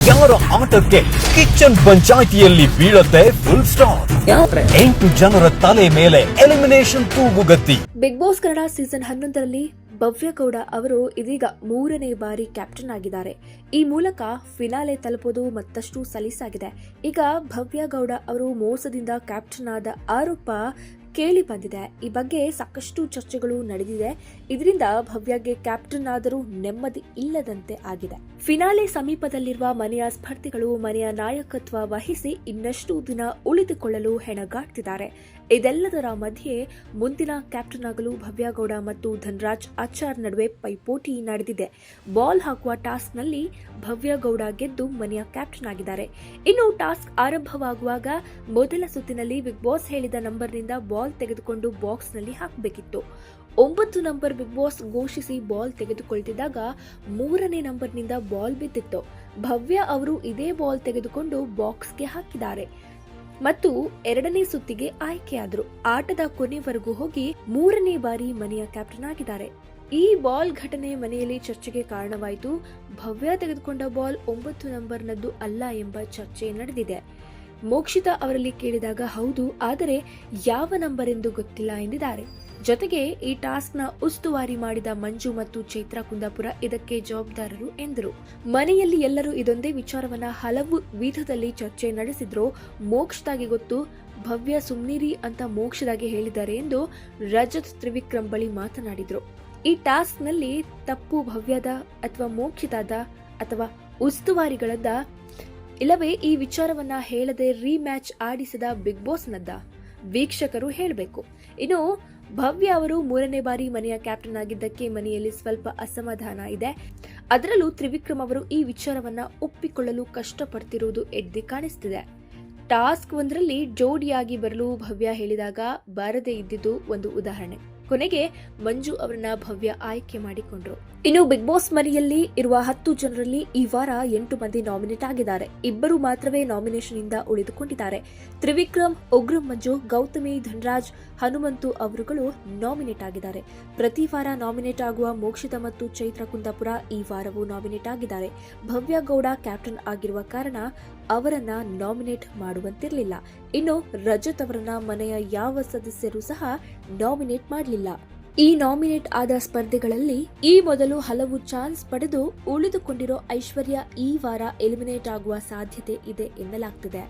ಯಾರ ಆಟಕ್ಕೆ ಕಿಚನ್ ಪಂಚಾಯಿತಿಯಲ್ಲಿ ಬೀಳತ್ತೆ ಫುಲ್ ಸ್ಟಾಪ್. 8 ಜನರ ತಲೆ ಮೇಲೆ ಎಲಿಮಿನೇಷನ್ ತೂಗುಗತ್ತಿ. ಬಿಗ್ ಬಾಸ್ ಕನ್ನಡ ಸೀಸನ್ 11ರಲ್ಲಿ ಭವ್ಯ ಗೌಡ ಅವರು ಇದೀಗ 3ನೇ ಬಾರಿ ಕ್ಯಾಪ್ಟನ್ ಆಗಿದ್ದಾರೆ. ಈ ಮೂಲಕ ಫಿನಾಲೆ ತಲುಪೋದು ಮತ್ತಷ್ಟು ಸಲೀಸಾಗಿದೆ. ಈಗ ಭವ್ಯ ಗೌಡ ಅವರು ಮೋಸದಿಂದ ಕ್ಯಾಪ್ಟನ್ ಆದ ಆರೋಪ ಕೇಳಿ ಬಂದಿದೆ. ಈ ಬಗ್ಗೆ ಸಾಕಷ್ಟು ಚರ್ಚೆಗಳು ನಡೆದಿದೆ. ಇದರಿಂದ ಭವ್ಯಗೆ ಕ್ಯಾಪ್ಟನ್ ಆದರೂ ನೆಮ್ಮದಿ ಇಲ್ಲದಂತೆ ಆಗಿದೆ. ಫಿನಾಲೆ ಸಮೀಪದಲ್ಲಿರುವ ಮನೆಯ ಸ್ಪರ್ಧಿಗಳು ಮನೆಯ ನಾಯಕತ್ವ ವಹಿಸಿ ಇನ್ನಷ್ಟು ದಿನ ಉಳಿದುಕೊಳ್ಳಲು ಹೆಣಗಾಡ್ತಿದ್ದಾರೆ. ಇದೆಲ್ಲದರ ಮಧ್ಯೆ ಮುಂದಿನ ಕ್ಯಾಪ್ಟನ್ ಆಗಲು ಭವ್ಯ ಗೌಡ ಮತ್ತು ಧನರಾಜ್ ಆಚಾರ್ ನಡುವೆ ಪೈಪೋಟಿ ನಡೆದಿದೆ. ಬಾಲ್ ಹಾಕುವ ಟಾಸ್ಕ್ ನಲ್ಲಿ ಭವ್ಯ ಗೌಡ ಗೆದ್ದು ಮನೆಯ ಕ್ಯಾಪ್ಟನ್ ಆಗಿದ್ದಾರೆ. ಇನ್ನು ಟಾಸ್ಕ್ ಆರಂಭವಾಗುವಾಗ ಮೊದಲ ಸುತ್ತಿನಲ್ಲಿ ಬಿಗ್ ಬಾಸ್ ಹೇಳಿದ ನಂಬರ್ನಿಂದ ಬಾಲ್ ತೆಗೆದುಕೊಂಡು ಬಾಕ್ಸ್ ನಲ್ಲಿ ಹಾಕಬೇಕಿತ್ತು. 9 ನಂಬರ್ ಬಿಗ್ ಬಾಸ್ ಘೋಷಿಸಿ ಬಾಲ್ ತೆಗೆದುಕೊಳ್ತಿದ್ದಾಗ 3ನೇ ನಂಬರ್ನಿಂದ ಬಾಲ್ ಬಿದ್ದಿತ್ತು. ಭವ್ಯ ಅವರು ಇದೇ ಬಾಲ್ ತೆಗೆದುಕೊಂಡು ಬಾಕ್ಸ್ಗೆ ಹಾಕಿದ್ದಾರೆ ಮತ್ತು 2ನೇ ಸುತ್ತಿಗೆ ಆಯ್ಕೆಯಾದರು. ಆಟದ ಕೊನೆವರೆಗೂ ಹೋಗಿ 3ನೇ ಬಾರಿ ಮನೆಯ ಕ್ಯಾಪ್ಟನ್ ಆಗಿದ್ದಾರೆ. ಈ ಬಾಲ್ ಘಟನೆ ಮನೆಯಲ್ಲಿ ಚರ್ಚೆಗೆ ಕಾರಣವಾಯಿತು. ಭವ್ಯ ತೆಗೆದುಕೊಂಡ ಬಾಲ್ 9 ನಂಬರ್ನದ್ದು ಅಲ್ಲ ಎಂಬ ಚರ್ಚೆ ನಡೆದಿದೆ. ಮೋಕ್ಷಿತಾ ಅವರಲ್ಲಿ ಕೇಳಿದಾಗ ಹೌದು, ಆದರೆ ಯಾವ ನಂಬರ್ ಎಂದು ಗೊತ್ತಿಲ್ಲ ಎಂದಿದ್ದಾರೆ. ಜೊತೆಗೆ ಈ ಟಾಸ್ಕ್ ನ ಉಸ್ತುವಾರಿ ಮಾಡಿದ ಮಂಜು ಮತ್ತು ಚೈತ್ರ ಕುಂದಾಪುರ ಇದಕ್ಕೆ ಜವಾಬ್ದಾರರು ಎಂದರು. ಮನೆಯಲ್ಲಿ ಎಲ್ಲರೂ ಇದೊಂದೇ ವಿಚಾರವನ್ನ ಹಲವು ವಿಧದಲ್ಲಿ ಚರ್ಚೆ ನಡೆಸಿದ್ರು. ಮೋಕ್ಷಿತಾಗೆ ಗೊತ್ತು, ಭವ್ಯ ಸುಮ್ನಿರಿ ಅಂತ ಮೋಕ್ಷದಾಗೆ ಹೇಳಿದ್ದಾರೆ ಎಂದು ರಜತ್ ತ್ರಿವಿಕ್ರಮ್ ಬಳಿ ಮಾತನಾಡಿದ್ರು. ಈ ಟಾಸ್ಕ್ ನಲ್ಲಿ ತಪ್ಪು ಭವ್ಯದ ಅಥವಾ ಮೋಕ್ಷಿತಾದ ಅಥವಾ ಉಸ್ತುವಾರಿಗಳದ್ದ, ಇಲ್ಲವೇ ಈ ವಿಚಾರವನ್ನ ಹೇಳದೆ ರೀಮ್ಯಾಚ್ ಆಡಿಸಿದ ಬಿಗ್ ಬಾಸ್ ನದ್ದ ವೀಕ್ಷಕರು ಹೇಳಬೇಕು. ಇನ್ನು ಭವ್ಯ ಅವರು 3ನೇ ಬಾರಿ ಮನೆಯ ಕ್ಯಾಪ್ಟನ್ ಆಗಿದ್ದಕ್ಕೆ ಮನೆಯಲ್ಲಿ ಸ್ವಲ್ಪ ಅಸಮಾಧಾನ ಇದೆ. ಅದರಲ್ಲೂ ತ್ರಿವಿಕ್ರಮ್ ಅವರು ಈ ವಿಚಾರವನ್ನ ಒಪ್ಪಿಕೊಳ್ಳಲು ಕಷ್ಟಪಡ್ತಿರುವುದು ಎದ್ದು ಕಾಣಿಸ್ತಿದೆ. ಟಾಸ್ಕ್ 1ರಲ್ಲಿ ಜೋಡಿಯಾಗಿ ಬರಲು ಭವ್ಯ ಹೇಳಿದಾಗ ಬಾರದೇ ಇದ್ದಿದ್ದು ಒಂದು ಉದಾಹರಣೆ. ಕೊನೆಗೆ ಮಂಜು ಅವರನ್ನ ಭವ್ಯ ಆಯ್ಕೆ ಮಾಡಿಕೊಂಡ್ರು. ಇನ್ನು ಬಿಗ್ ಬಾಸ್ ಮನೆಯಲ್ಲಿ ಇರುವ 10 ಜನರಲ್ಲಿ ಈ ವಾರ 8 ಮಂದಿ ನಾಮಿನೇಟ್ ಆಗಿದ್ದಾರೆ. 2 ಮಾತ್ರವೇ ನಾಮಿನೇಷನ್ ಇಂದ ಉಳಿದುಕೊಂಡಿದ್ದಾರೆ. ತ್ರಿವಿಕ್ರಮ್, ಉಗ್ರಂ ಮಂಜು, ಗೌತಮಿ, ಧನರಾಜ್, ಹನುಮಂತು ಅವರುಗಳು ನಾಮಿನೇಟ್ ಆಗಿದ್ದಾರೆ. ಪ್ರತಿ ವಾರ ನಾಮಿನೇಟ್ ಆಗುವ ಮೋಕ್ಷಿತಾ ಮತ್ತು ಚೈತ್ರ ಕುಂದಾಪುರ ಈ ವಾರವೂ ನಾಮಿನೇಟ್ ಆಗಿದ್ದಾರೆ. ಭವ್ಯ ಗೌಡ ಕ್ಯಾಪ್ಟನ್ ಆಗಿರುವ ಕಾರಣ ಅವರನ್ನ ನಾಮಿನೇಟ್ ಮಾಡುವಂತಿರಲಿಲ್ಲ. ಇನ್ನು ರಜತ್ ಅವರನ್ನ ಮನೆಯ ಯಾವ ಸದಸ್ಯರು ಸಹ ನಾಮಿನೇಟ್ ಮಾಡಲಿಲ್ಲ. ಈ ನಾಮಿನೇಟ್ ಆದ ಸ್ಪರ್ಧೆಗಳಲ್ಲಿ ಈ ಮೊದಲು ಹಲವು ಚಾನ್ಸ್ ಪಡೆದು ಉಳಿದುಕೊಂಡಿರೋ ಐಶ್ವರ್ಯ ಈ ವಾರ ಎಲಿಮಿನೇಟ್ ಆಗುವ ಸಾಧ್ಯತೆ ಇದೆ ಎನ್ನಲಾಗ್ತಿದೆ.